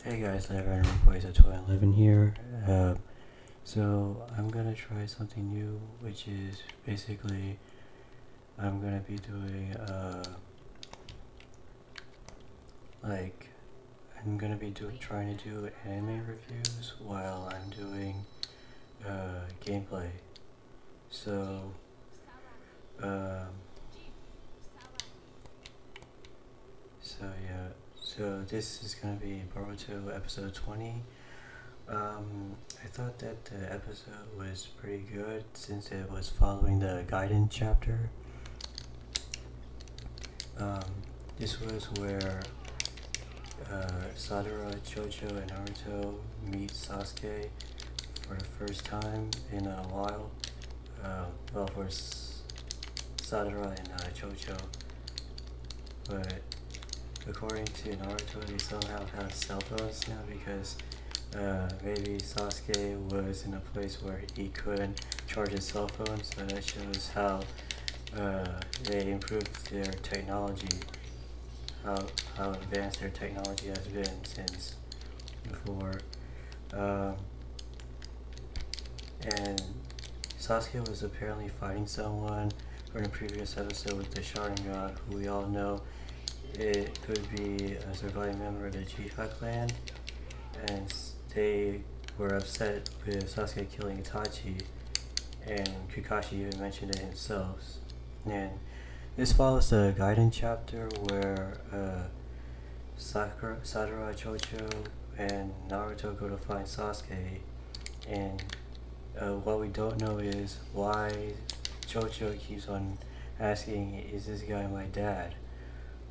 Hey guys, Random Boys at 2011 here. So I'm gonna try something new, which is basically I'm gonna be doing like trying to do anime reviews while I'm doing gameplay. So um, yeah. So this is gonna be Boruto episode 20. I thought that the episode was pretty good since it was following the guidance chapter. Um, this was where Sadara, Chocho, and Naruto meet Sasuke for the first time in a while. Well, for Sadara and Chocho, but according to Naruto, they somehow have cell phones now because maybe Sasuke was in a place where he couldn't charge his cell phone, so that shows how they improved their technology, how advanced their technology has been since before. Um, and Sasuke was apparently fighting someone from the previous episode with the Sharingan, who we all know it could be a surviving member of the Uchiha clan, and they were upset with Sasuke killing Itachi, and Kakashi even mentioned it himself. And this follows the guidance chapter where Sadara, Chocho, and Naruto go to find Sasuke, and what we don't know is why Chocho keeps on asking, "Is this guy my dad?"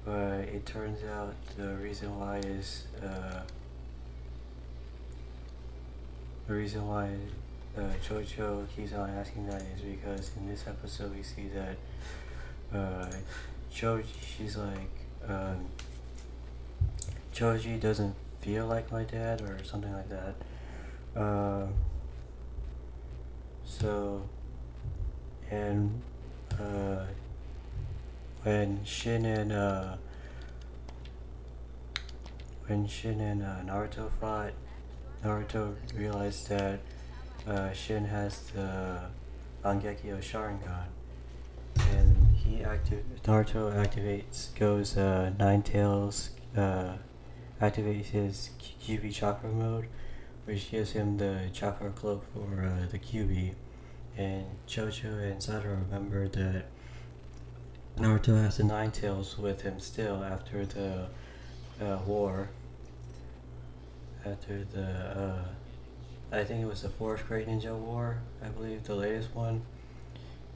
But it turns out the reason why is Chocho keeps on asking that is because in this episode we see that she's like, Choji doesn't feel like my dad or something like that. So, and when Shin and Naruto fought, Naruto realized that Shin has the Mangekyo Sharingan, and Naruto goes Nine Tails, activates his QB chakra mode, which gives him the chakra cloak for the QB. And Chocho and Sadara remember that Naruto has the Nine Tails with him still after the war. After the I think it was the fourth Great Ninja War, I believe the latest one,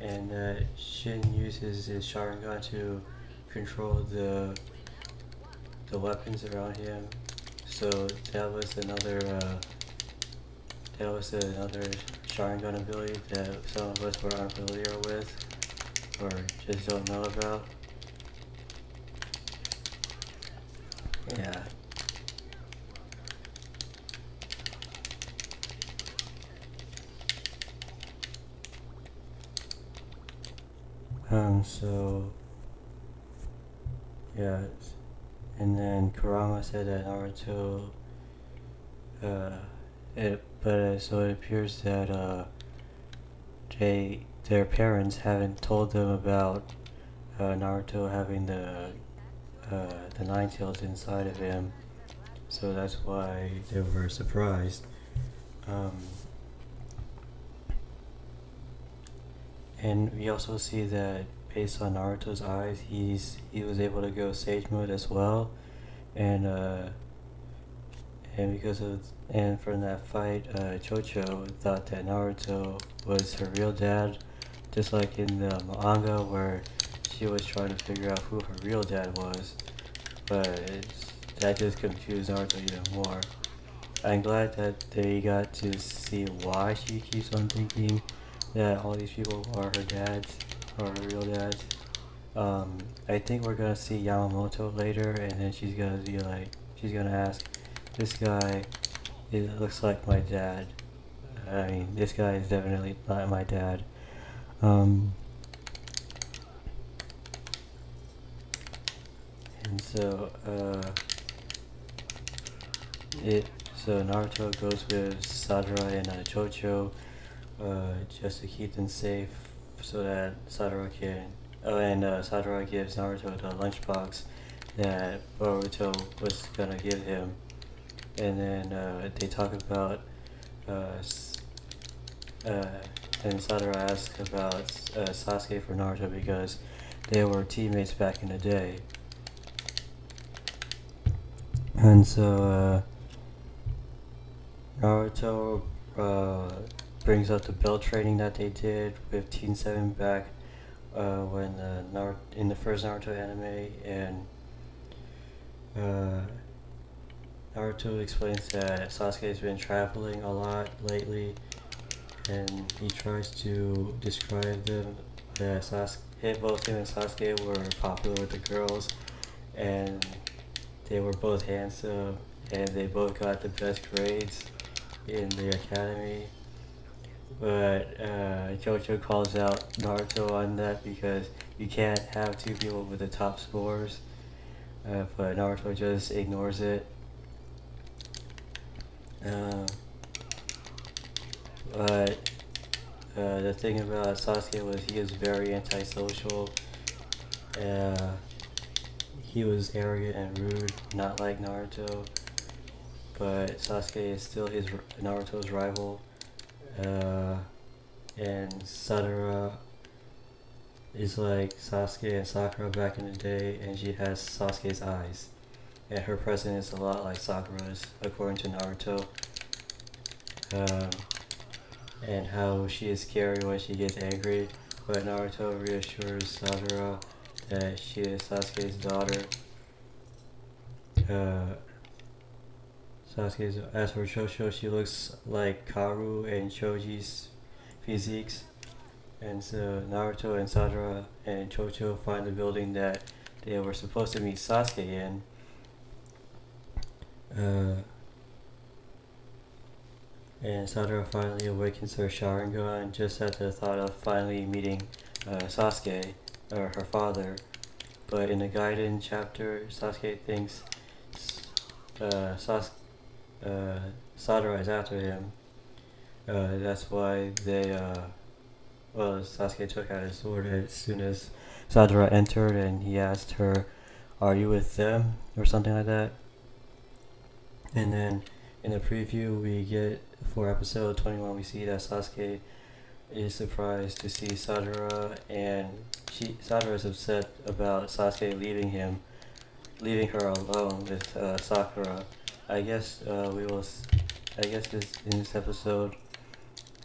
and Shin uses his Sharingan to control the weapons around him. So that was another Sharingan ability that some of us were unfamiliar with or just don't know about. Yeah. So yeah, and then Kurama said that Naruto so it appears that their parents haven't told them about Naruto having the Nine Tails inside of him, so that's why they were surprised. And we also see that based on Naruto's eyes, he was able to go Sage Mode as well, and from that fight, Chocho thought that Naruto was her real dad, just like in the manga where she was trying to figure out who her real dad was, but that just confused Naruto even more. I'm glad that they got to see why she keeps on thinking that all these people are her dads, or her real dads. I think we're gonna see Yamamoto later, and then she's gonna ask, this guy, it looks like my dad. I mean, this guy is definitely not my dad. And so, So Naruto goes with Sadara and Chocho just to keep them safe, so that Sadara can. Oh, and Sadara gives Naruto the lunchbox that Boruto was gonna give him, and then they talk about. Uh, uh, and Sadara asks about Sasuke for Naruto because they were teammates back in the day. And so Naruto brings up the belt training that they did with Teen 7 back when in the first Naruto anime, and uh, Naruto explains that Sasuke has been traveling a lot lately, and he tries to describe them that both him and Sasuke were popular with the girls, and they were both handsome, and they both got the best grades in the academy. But Jojo calls out Naruto on that because you can't have two people with the top scores. But Naruto just ignores it. But the thing about Sasuke was he was very antisocial. He was arrogant and rude, not like Naruto. But Sasuke is still Naruto's rival. And Sadara is like Sasuke and Sakura back in the day, and she has Sasuke's eyes. And her presence is a lot like Sakura's, according to Naruto. And how she is scary when she gets angry, but Naruto reassures Sadara that she is Sasuke's daughter. As for Shosho, she looks like Karu and Choji's physiques. And so Naruto and Sadara and Chocho find the building that they were supposed to meet Sasuke in. And Sadara finally awakens her Sharingan just at the thought of finally meeting Sasuke, or her father. But in the Gaiden chapter, Sasuke thinks Sadara is after him. That's why Sasuke took out his sword as soon as Sadara entered, and he asked her, "Are you with them?" or something like that. And then in the preview we get for episode 21, we see that Sasuke is surprised to see Sadara, and Sadara is upset about Sasuke leaving her alone with Sakura. I guess in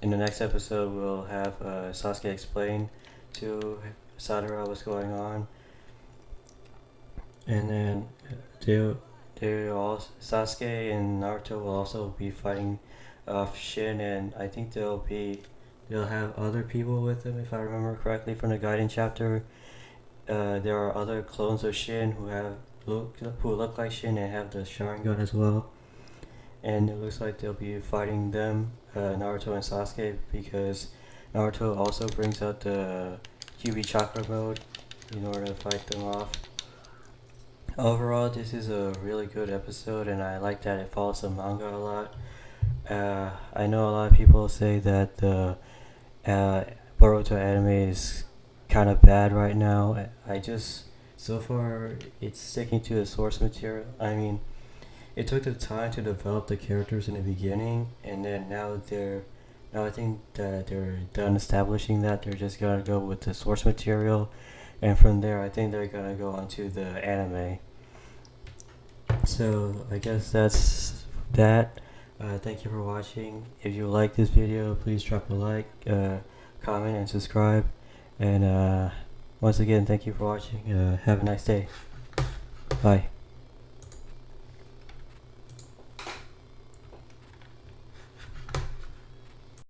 the next episode, we'll have Sasuke explain to Sadara what's going on, and then Sasuke and Naruto will also be fighting off Shin, and I think they'll have other people with them, if I remember correctly from the Gaiden chapter. There are other clones of Shin who look like Shin and have the Sharingan as well, and it looks like they'll be fighting them, Naruto and Sasuke, because Naruto also brings out the QB Chakra mode in order to fight them off. Overall, this is a really good episode, and I like that it follows the manga a lot. I know a lot of people say that the Boruto anime is kind of bad right now. So far, it's sticking to the source material. I mean, it took the time to develop the characters in the beginning, and then now I think that they're done establishing that. They're just gonna go with the source material, and from there, I think they're gonna go on to the anime. So I guess that's that. Thank you for watching. If you like this video, please drop a like, comment, and subscribe. And once again, thank you for watching. Have a nice day. Bye.